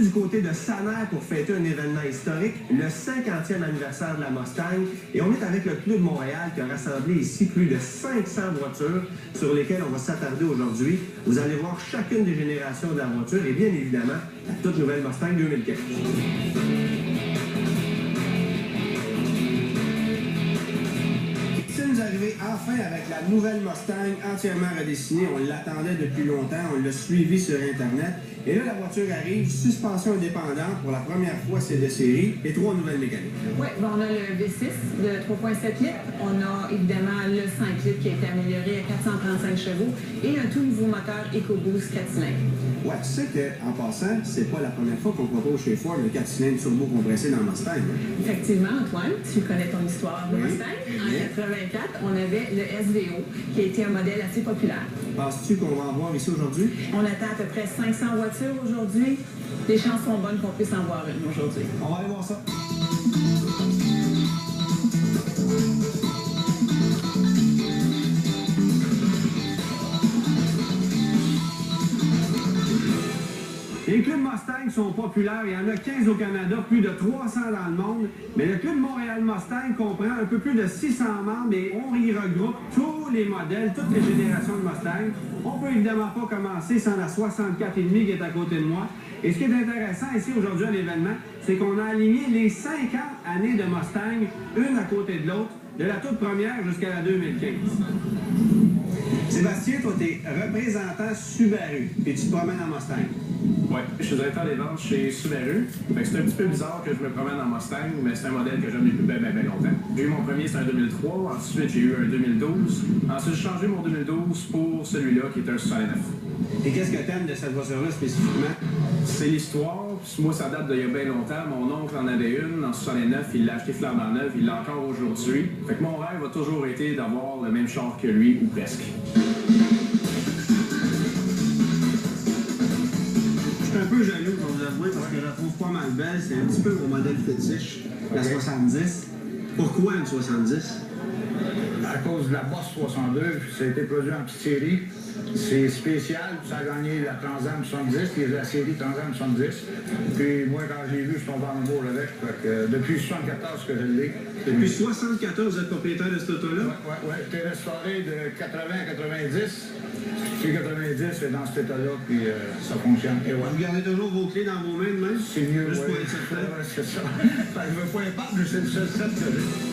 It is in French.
du côté de Saner pour fêter un événement historique, le 50e anniversaire de la Mustang. Et on est avec le Club Montréal qui a rassemblé ici plus de 500 voitures sur lesquelles on va s'attarder aujourd'hui. Vous allez voir chacune des générations de la voiture et bien évidemment la toute nouvelle Mustang 2015. Nous arrivés enfin avec la nouvelle Mustang entièrement redessinée. On l'attendait depuis longtemps, on l'a suivi sur Internet. Et là, la voiture arrive, suspension indépendante. Pour la première fois, c'est de série et 3 nouvelles mécaniques. Oui, on a le V6 de 3,7 litres. On a évidemment le 5 litres qui a été amélioré à 435 chevaux et un tout nouveau moteur EcoBoost 4 cylindres. Ouais, tu sais qu'en passant, c'est pas la première fois qu'on propose chez Ford le 4 cylindres turbo compressé dans le Mustang. Effectivement, Antoine, tu connais ton histoire de Mustang. En 84, on avait le SVO, qui a été un modèle assez populaire. Penses-tu qu'on va en voir ici aujourd'hui? On attend à peu près 500 voitures aujourd'hui. Les chances sont bonnes qu'on puisse en voir une aujourd'hui. On va aller voir ça. Les clubs Mustang sont populaires, il y en a 15 au Canada, plus de 300 dans le monde. Mais le club Montréal Mustang comprend un peu plus de 600 membres et on y regroupe tous les modèles, toutes les générations de Mustang. On peut évidemment pas commencer sans la 64,5 qui est à côté de moi. Et ce qui est intéressant ici aujourd'hui à l'événement, c'est qu'on a aligné les 50 années de Mustang, une à côté de l'autre, de la toute première jusqu'à la 2015. Sébastien, toi, t'es représentant Subaru, et tu te promènes en Mustang. Oui, je suis directeur des ventes chez Subaru. C'est un petit peu bizarre que je me promène en Mustang, mais c'est un modèle que j'aime depuis bien longtemps. J'ai eu mon premier, c'est un 2003. Ensuite, j'ai eu un 2012. Ensuite, j'ai changé mon 2012 pour celui-là, qui est un 69. Et qu'est-ce que t'aimes de cette voiture-là spécifiquement? C'est l'histoire. Moi, ça date d'il y a bien longtemps. Mon oncle en avait une en 69. Il l'a acheté flambant neuf. Il l'a encore aujourd'hui. Fait que mon rêve a toujours été d'avoir le même char que lui, ou presque. Je suis un peu jaloux, pour vous avouer, parce que je la trouve pas mal belle. C'est un petit peu mon modèle fétiche, la 70. Pourquoi une 70? À cause de la Boss 62, ça a été produit en petite série. C'est spécial, ça a gagné la Transam 70, qui est la série Transam 70. Puis moi, quand je l'ai vu, je suis tombé en amour avec. Depuis 1974 que je l'ai. Depuis 1974, vous êtes propriétaire de cet auto-là? Oui. J'étais restauré de 80 à 90. Depuis 90, c'est dans cet état-là, puis ça fonctionne. Et ouais. Vous gardez toujours vos clés dans vos mains de même? C'est mieux, juste pour ouais. être certain. Ouais, c'est ça. Je me pointe pas, mais c'est le seul set que j'ai.